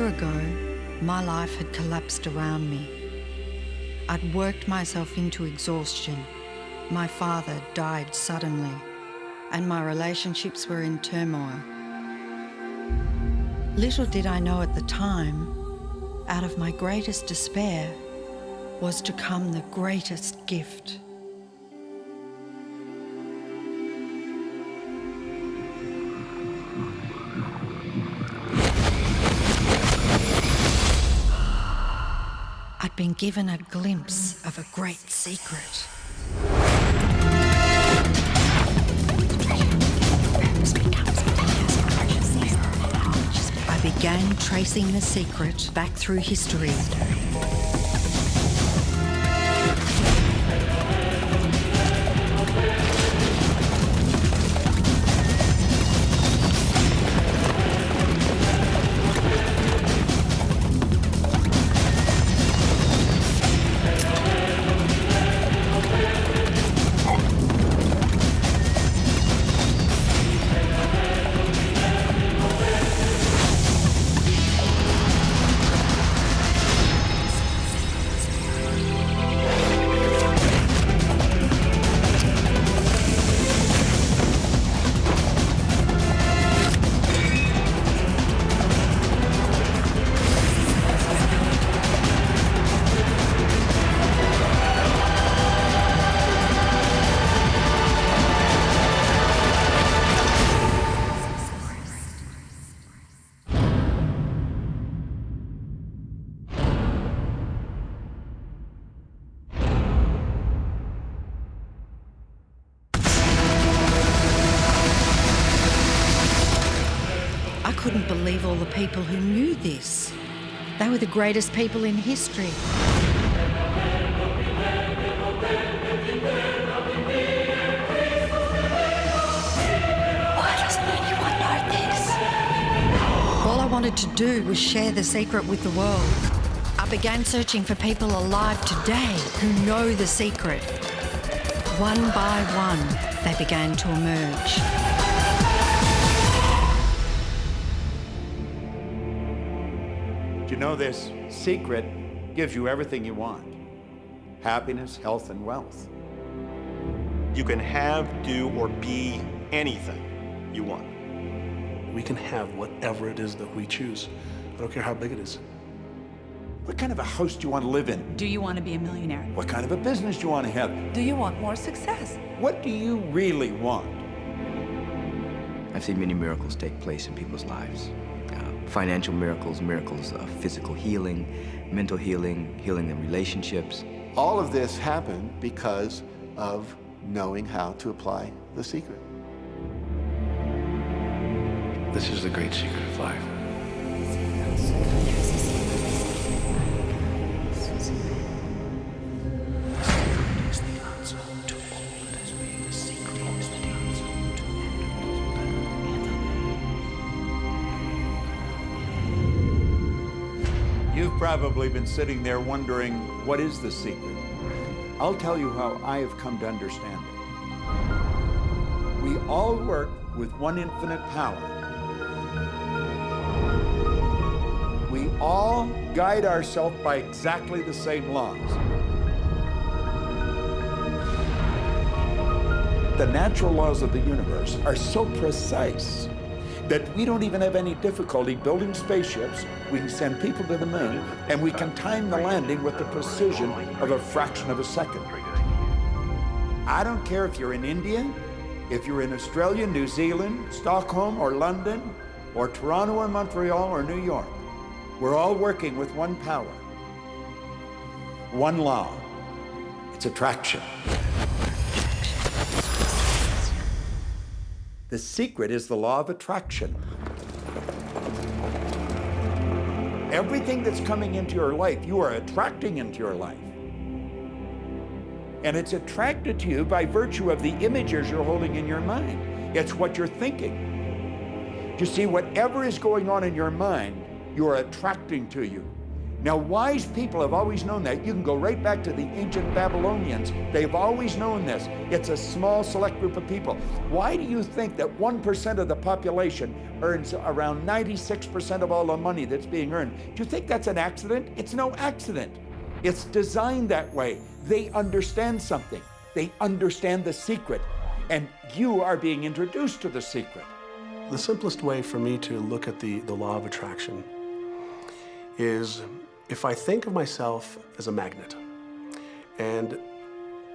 ago, my life had collapsed around me. I'd worked myself into exhaustion. My father died suddenly, and my relationships were in turmoil. Little did I know at the time, out of my greatest despair was to come the greatest gift. I'd been given a glimpse of a great secret. I began tracing the secret back through history. I couldn't believe all the people who knew this. They were the greatest people in history. Why doesn't anyone know this? All I wanted to do was share the secret with the world. I began searching for people alive today who know the secret. One by one, they began to emerge. You know, this secret gives you everything you want. Happiness, health, and wealth. You can have, do, or be anything you want. We can have whatever it is that we choose. I don't care how big it is. What kind of a house do you want to live in? Do you want to be a millionaire? What kind of a business do you want to have? Do you want more success? What do you really want? I've seen many miracles take place in people's lives. Financial miracles, miracles of physical healing, mental healing, healing in relationships. All of this happened because of knowing how to apply the secret. This is the great secret of life. You've probably been sitting there wondering, what is the secret? I'll tell you how I have come to understand it. We all work with one infinite power. We all guide ourselves by exactly the same laws. The natural laws of the universe are so precise that we don't even have any difficulty building spaceships. We can send people to the moon, and we can time the landing with the precision of a fraction of a second. I don't care if you're in India, if you're in Australia, New Zealand, Stockholm, or London, or Toronto, or Montreal, or New York. We're all working with one power, one law. It's attraction. The secret is the law of attraction. Everything that's coming into your life, you are attracting into your life. And it's attracted to you by virtue of the images you're holding in your mind. It's what you're thinking. You see, whatever is going on in your mind, you are attracting to you. Now, wise people have always known that. You can go right back to the ancient Babylonians. They've always known this. It's a small, select group of people. Why do you think that 1% of the population earns around 96% of all the money that's being earned? Do you think that's an accident? It's no accident. It's designed that way. They understand something. They understand the secret. And you are being introduced to the secret. The simplest way for me to look at the law of attraction is if I think of myself as a magnet, and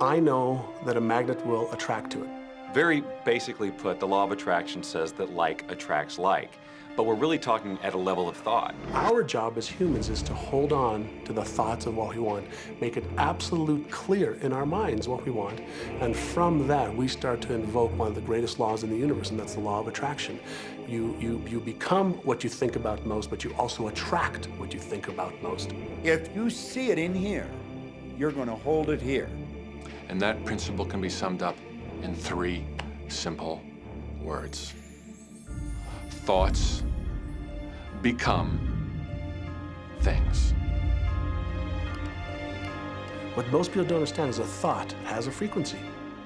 I know that a magnet will attract to it. Very basically put, the law of attraction says that like attracts like, but we're really talking at a level of thought. Our job as humans is to hold on to the thoughts of what we want, make it absolute clear in our minds what we want, and from that we start to invoke one of the greatest laws in the universe, and that's the law of attraction. You become what you think about most, but you also attract what you think about most. If you see it in here, you're going to hold it here. And that principle can be summed up in 3 simple words. Thoughts become things. What most people don't understand is a thought has a frequency.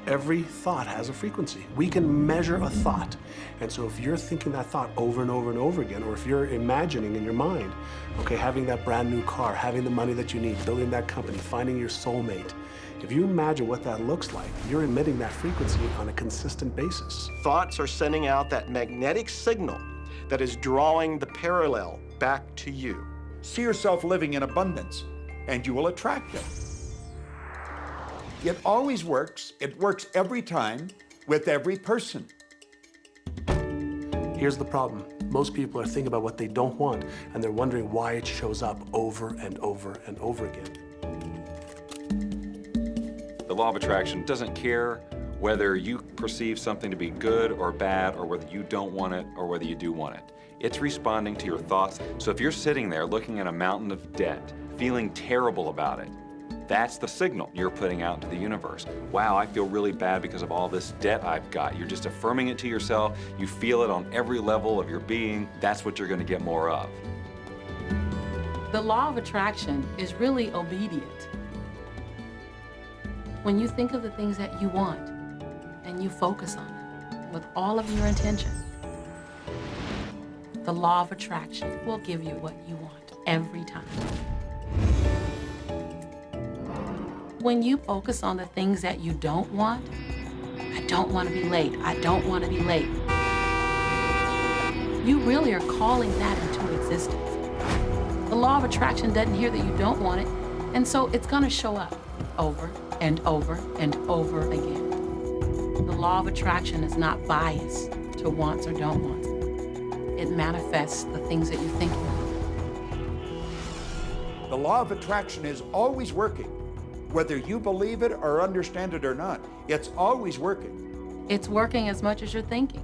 Every thought has a frequency. We can measure a thought. And so if you're thinking that thought over and over and over again, or if you're imagining in your mind, okay, having that brand new car, having the money that you need, building that company, finding your soulmate, if you imagine what that looks like, you're emitting that frequency on a consistent basis. Thoughts are sending out that magnetic signal that is drawing the parallel back to you. See yourself living in abundance, and you will attract it. It always works. It works every time with every person. Here's the problem. Most people are thinking about what they don't want, and they're wondering why it shows up over and over and over again. The law of attraction doesn't care whether you perceive something to be good or bad, or whether you don't want it or whether you do want it. It's responding to your thoughts. So if you're sitting there looking at a mountain of debt, feeling terrible about it, that's the signal you're putting out into the universe. Wow, I feel really bad because of all this debt I've got. You're just affirming it to yourself. You feel it on every level of your being. That's what you're going to get more of. The law of attraction is really obedient. When you think of the things that you want and you focus on them with all of your intention, the law of attraction will give you what you want every time. When you focus on the things that you don't want, I don't want to be late, I don't want to be late, you really are calling that into existence. The law of attraction doesn't hear that you don't want it, and so it's going to show up over and over and over again. The law of attraction is not biased to wants or don't wants. It manifests the things that you're thinking of. The law of attraction is always working. Whether you believe it or understand it or not, it's always working. It's working as much as you're thinking.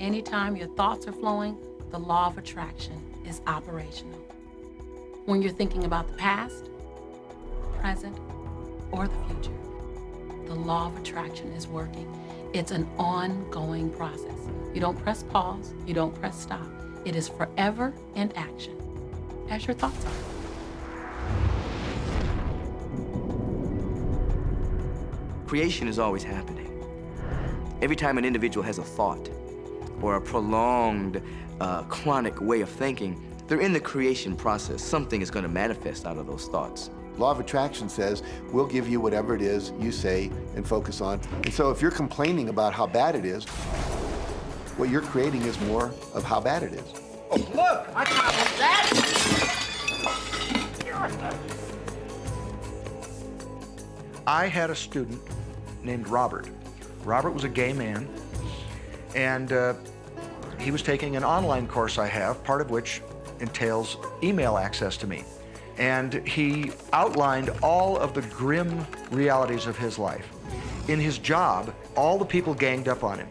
Anytime your thoughts are flowing, the law of attraction is operational. When you're thinking about the past, present, or the future, the law of attraction is working. It's an ongoing process. You don't press pause, you don't press stop. It is forever in action, as your thoughts are. Creation is always happening. Every time an individual has a thought or a prolonged, chronic way of thinking, they're in the creation process. Something is going to manifest out of those thoughts. Law of attraction says, we'll give you whatever it is you say and focus on. And so if you're complaining about how bad it is, what you're creating is more of how bad it is. Oh, look, I got that. I had a student named Robert. Robert was a gay man, and he was taking an online course I have, part of which entails email access to me. And he outlined all of the grim realities of his life. In his job, all the people ganged up on him.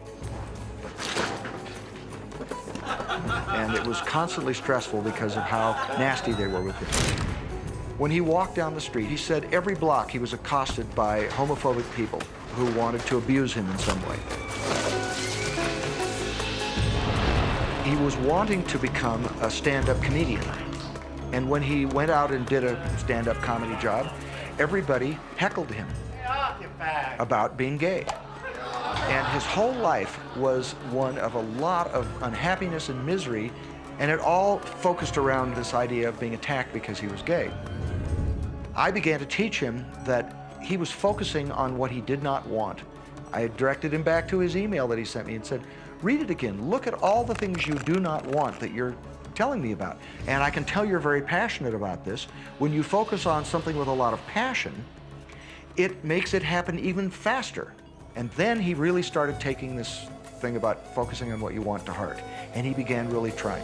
And it was constantly stressful because of how nasty they were with him. When he walked down the street, he said every block he was accosted by homophobic people who wanted to abuse him in some way. He was wanting to become a stand-up comedian, And when he went out and did a stand-up comedy job, everybody heckled him about being gay. And his whole life was one of a lot of unhappiness and misery, and it all focused around this idea of being attacked because he was gay. I began to teach him that he was focusing on what he did not want. I directed him back to his email that he sent me and said, read it again. Look at all the things you do not want that you're telling me about. And I can tell you're very passionate about this. When you focus on something with a lot of passion, it makes it happen even faster. And then he really started taking this thing about focusing on what you want to heart. And he began really trying.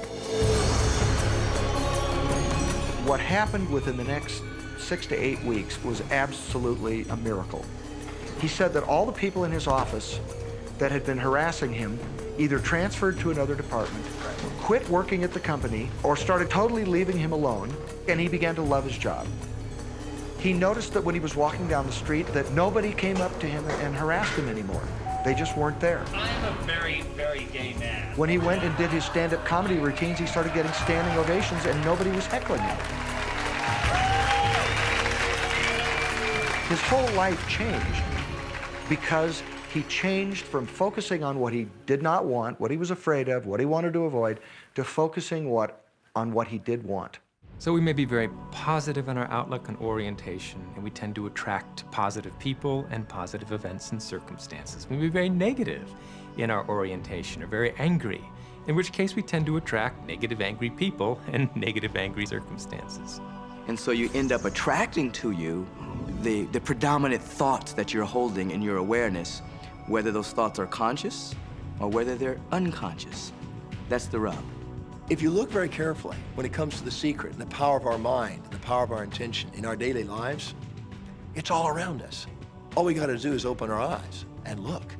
What happened within the next 6 to 8 weeks was absolutely a miracle. He said that all the people in his office that had been harassing him either transferred to another department, quit working at the company, or started totally leaving him alone, and he began to love his job. He noticed that when he was walking down the street that nobody came up to him and harassed him anymore. They just weren't there. I'm a very, very gay man. When he went and did his stand-up comedy routines, he started getting standing ovations and nobody was heckling him. His whole life changed because he changed from focusing on what he did not want, what he was afraid of, what he wanted to avoid, to focusing on what he did want. So we may be very positive in our outlook and orientation, and we tend to attract positive people and positive events and circumstances. We may be very negative in our orientation or very angry, in which case we tend to attract negative, angry people and negative, angry circumstances. And so you end up attracting to you the predominant thoughts that you're holding in your awareness, whether those thoughts are conscious or whether they're unconscious. That's the rub. If you look very carefully when it comes to the secret and the power of our mind, the power of our intention in our daily lives, it's all around us. All we got to do is open our eyes and look.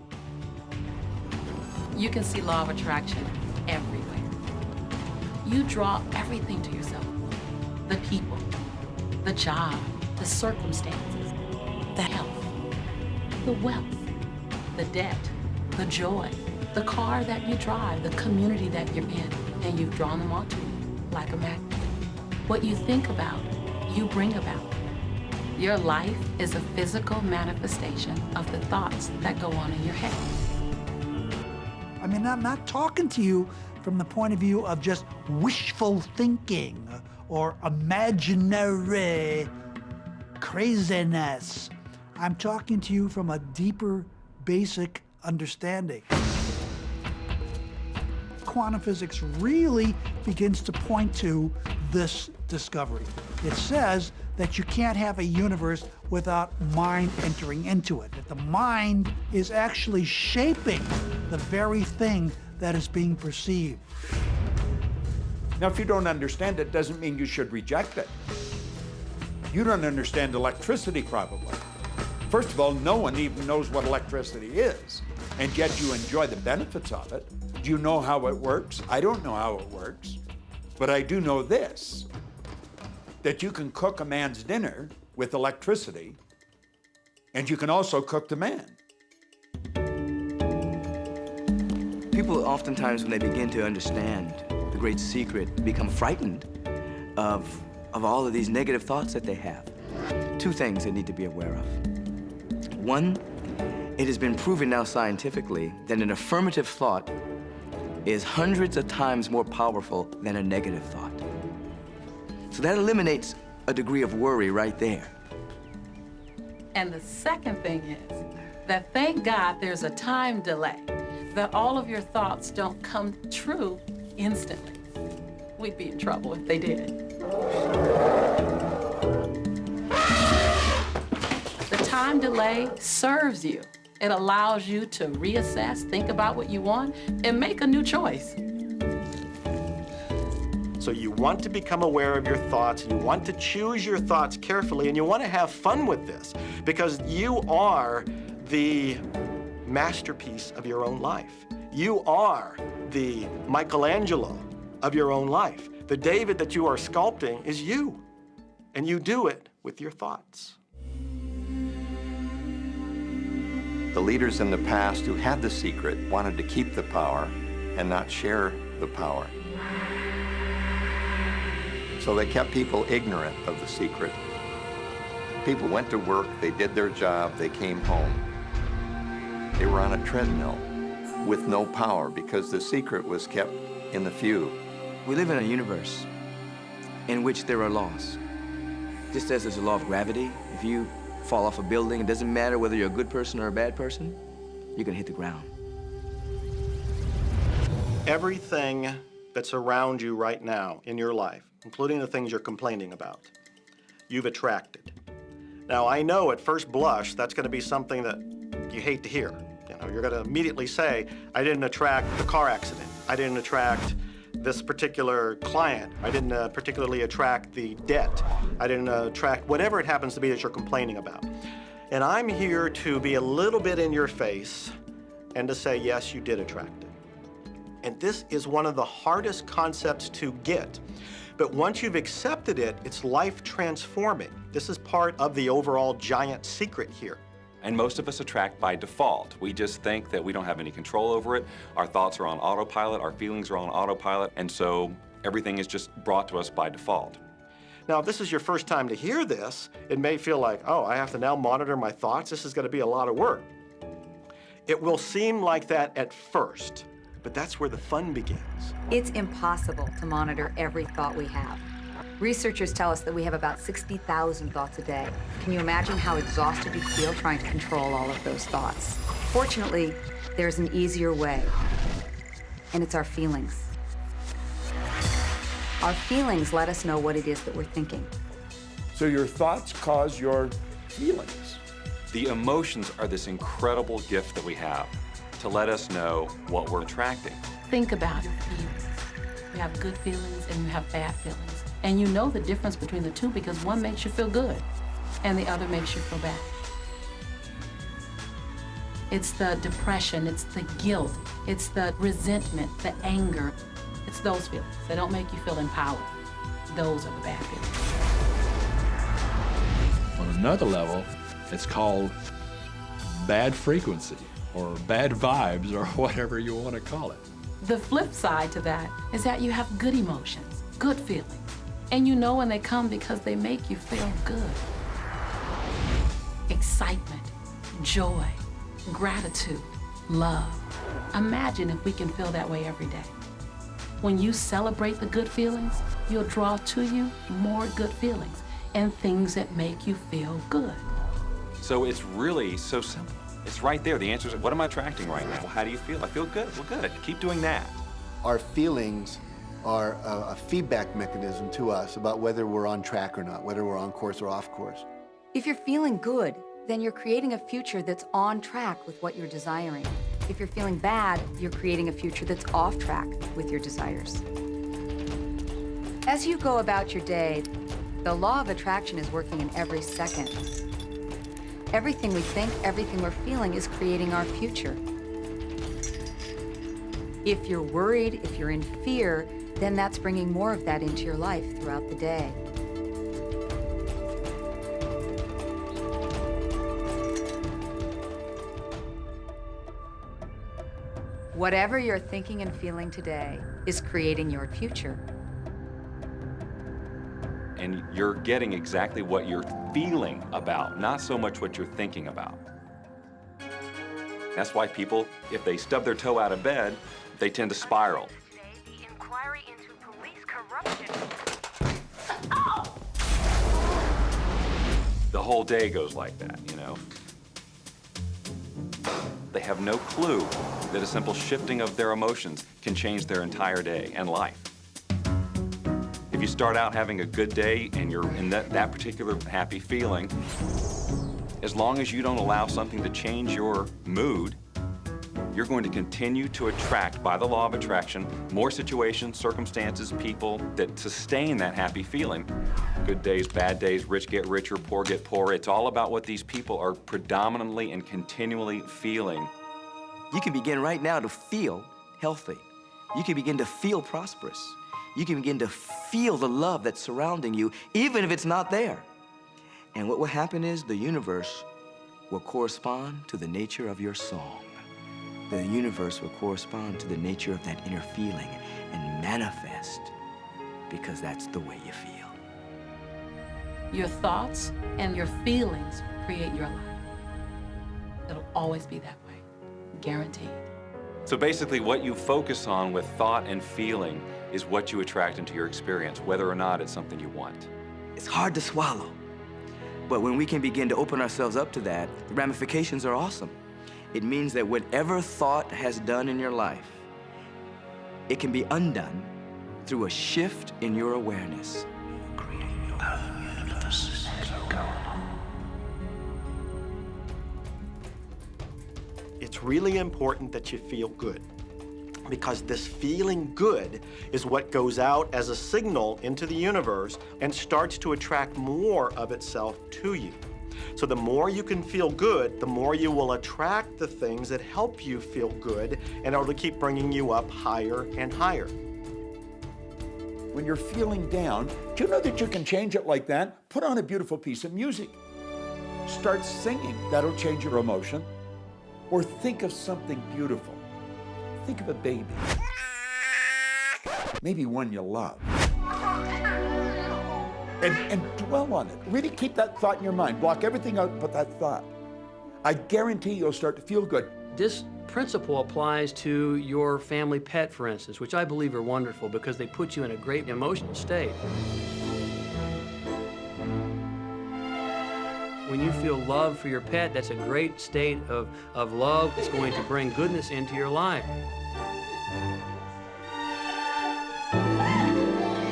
You can see law of attraction everywhere. You draw everything to yourself. The people, the job, the circumstances, the health, the wealth, the debt, the joy, the car that you drive, the community that you're in, and you've drawn them onto you like a magnet. What you think about, you bring about. Your life is a physical manifestation of the thoughts that go on in your head. I mean, I'm not talking to you from the point of view of just wishful thinking or imaginary craziness. I'm talking to you from a deeper, basic understanding. Quantum physics really begins to point to this discovery. It says that you can't have a universe without mind entering into it, that the mind is actually shaping the very thing that is being perceived. Now, if you don't understand it, doesn't mean you should reject it. You don't understand electricity, probably. First of all, no one even knows what electricity is, and yet you enjoy the benefits of it. Do you know how it works? I don't know how it works, but I do know this, that you can cook a man's dinner with electricity, and you can also cook the man. People oftentimes, when they begin to understand the great secret, become frightened of all of these negative thoughts that they have. Two things they need to be aware of. One, it has been proven now scientifically that an affirmative thought is hundreds of times more powerful than a negative thought. So that eliminates a degree of worry right there. And the second thing is that thank God there's a time delay, that all of your thoughts don't come true instantly. We'd be in trouble if they did. The time delay serves you. It allows you to reassess, think about what you want, and make a new choice. So you want to become aware of your thoughts, you want to choose your thoughts carefully, and you want to have fun with this, because you are the masterpiece of your own life. You are the Michelangelo of your own life. The David that you are sculpting is you, and you do it with your thoughts. The leaders in the past who had the secret wanted to keep the power and not share the power. So they kept people ignorant of the secret. People went to work, they did their job, they came home. They were on a treadmill with no power because the secret was kept in the few. We live in a universe in which there are laws. Just as there's a law of gravity, if you fall off a building, it doesn't matter whether you're a good person or a bad person, you're gonna hit the ground. Everything that's around you right now in your life, including the things you're complaining about, you've attracted. Now, I know at first blush, that's gonna be something that you hate to hear. You know, you're gonna immediately say, I didn't attract the car accident. I didn't attract this particular client. I didn't particularly attract the debt. I didn't attract whatever it happens to be that you're complaining about. And I'm here to be a little bit in your face and to say, yes, you did attract it. And this is one of the hardest concepts to get. But once you've accepted it, it's life transforming. This is part of the overall giant secret here. And most of us attract by default. We just think that we don't have any control over it. Our thoughts are on autopilot, our feelings are on autopilot, and so everything is just brought to us by default. Now, if this is your first time to hear this, it may feel like, oh, I have to now monitor my thoughts. This is going to be a lot of work. It will seem like that at first, but that's where the fun begins. It's impossible to monitor every thought we have. Researchers tell us that we have about 60,000 thoughts a day. Can you imagine how exhausted you feel trying to control all of those thoughts? Fortunately, there's an easier way, and it's our feelings. Our feelings let us know what it is that we're thinking. So your thoughts cause your feelings. The emotions are this incredible gift that we have to let us know what we're attracting. Think about your feelings. You have good feelings and you have bad feelings. And you know the difference between the two because one makes you feel good and the other makes you feel bad. It's the depression, it's the guilt, it's the resentment, the anger. It's those feelings that don't make you feel empowered. Those are the bad feelings. On another level, it's called bad frequency or bad vibes or whatever you want to call it. The flip side to that is that you have good emotions, good feelings. And you know when they come because they make you feel good. Excitement, joy, gratitude, love. Imagine if we can feel that way every day. When you celebrate the good feelings, you'll draw to you more good feelings and things that make you feel good. So it's really so simple. It's right there. The answer is, what am I attracting right now? Well, how do you feel? I feel good. Well, good. Keep doing that. Our feelings are a feedback mechanism to us about whether we're on track or not, whether we're on course or off course. If you're feeling good, then you're creating a future that's on track with what you're desiring. If you're feeling bad, you're creating a future that's off track with your desires. As you go about your day, the law of attraction is working in every second. Everything we think, everything we're feeling is creating our future. If you're worried, if you're in fear, then that's bringing more of that into your life throughout the day. Whatever you're thinking and feeling today is creating your future. And you're getting exactly what you're feeling about, not so much what you're thinking about. That's why people, if they stub their toe out of bed, they tend to spiral. The whole day goes like that, you know? They have no clue that a simple shifting of their emotions can change their entire day and life. If you start out having a good day and you're in that particular happy feeling, as long as you don't allow something to change your mood, you're going to continue to attract, by the law of attraction, more situations, circumstances, people that sustain that happy feeling. Good days, bad days, rich get richer, poor get poorer. It's all about what these people are predominantly and continually feeling. You can begin right now to feel healthy. You can begin to feel prosperous. You can begin to feel the love that's surrounding you, even if it's not there. And what will happen is the universe will correspond to the nature of your song. The universe will correspond to the nature of that inner feeling and manifest because that's the way you feel. Your thoughts and your feelings create your life. It'll always be that way, guaranteed. So basically what you focus on with thought and feeling is what you attract into your experience, whether or not it's something you want. It's hard to swallow. But when we can begin to open ourselves up to that, the ramifications are awesome. It means that whatever thought has done in your life, it can be undone through a shift in your awareness. It's really important that you feel good, because this feeling good is what goes out as a signal into the universe and starts to attract more of itself to you. So the more you can feel good, the more you will attract the things that help you feel good, and it'll keep bringing you up higher and higher. When you're feeling down, do you know that you can change it like that? Put on a beautiful piece of music. Start singing. That'll change your emotion. Or think of something beautiful. Think of a baby. Maybe one you love. And dwell on it. Really keep that thought in your mind. Block everything out, but that thought. I guarantee you'll start to feel good. This principle applies to your family pet, for instance, which I believe are wonderful because they put you in a great emotional state. When you feel love for your pet, that's a great state of love. It's going to bring goodness into your life.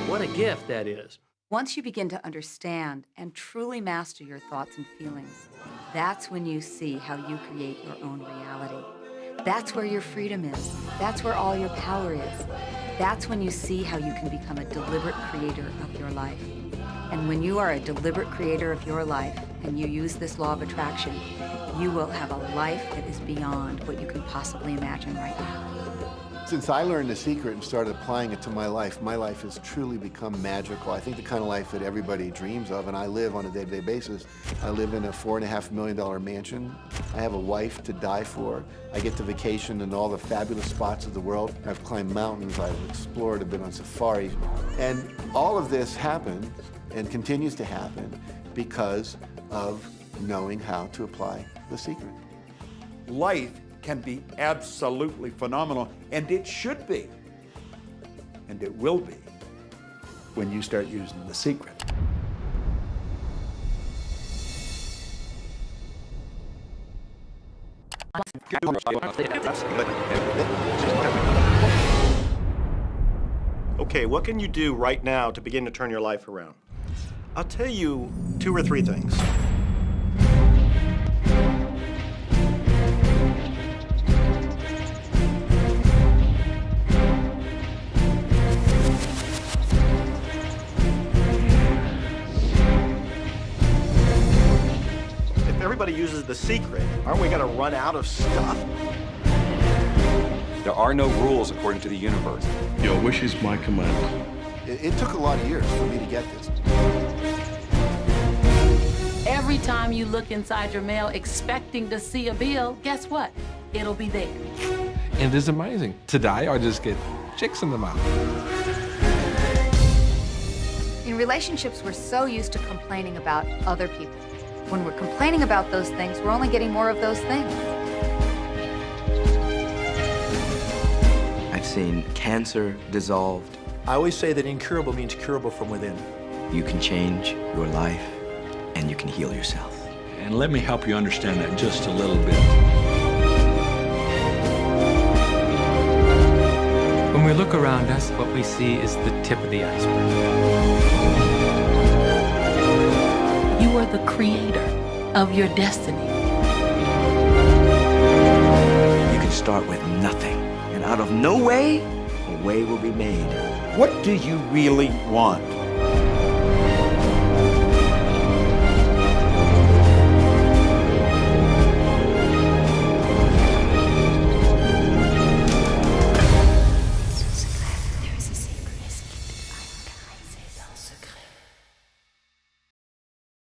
What a gift that is. Once you begin to understand and truly master your thoughts and feelings, that's when you see how you create your own reality. That's where your freedom is. That's where all your power is. That's when you see how you can become a deliberate creator of your life. And when you are a deliberate creator of your life and you use this law of attraction, you will have a life that is beyond what you can possibly imagine right now. Since I learned the secret and started applying it to my life has truly become magical. I think the kind of life that everybody dreams of, and I live on a day-to-day basis. I live in a $4.5 million mansion. I have a wife to die for. I get to vacation in all the fabulous spots of the world. I've climbed mountains, I've explored, I've been on safari. And all of this happened and continues to happen because of knowing how to apply the secret. Life can be absolutely phenomenal, and it should be, and it will be, when you start using the secret. Okay, what can you do right now to begin to turn your life around? I'll tell you 2 or 3 things. Everybody uses the secret. Aren't we going to run out of stuff? There are no rules according to the universe. Your wish is my command. It took a lot of years for me to get this. Every time you look inside your mail expecting to see a bill, guess what? It'll be there. And it's amazing. Today, I just get checks in the mail. In relationships, we're so used to complaining about other people. When we're complaining about those things, we're only getting more of those things. I've seen cancer dissolved. I always say that incurable means curable from within. You can change your life, and you can heal yourself. And let me help you understand that just a little bit. When we look around us, what we see is the tip of the iceberg. You are the creator of your destiny. You can start with nothing, and out of no way, a way will be made. What do you really want?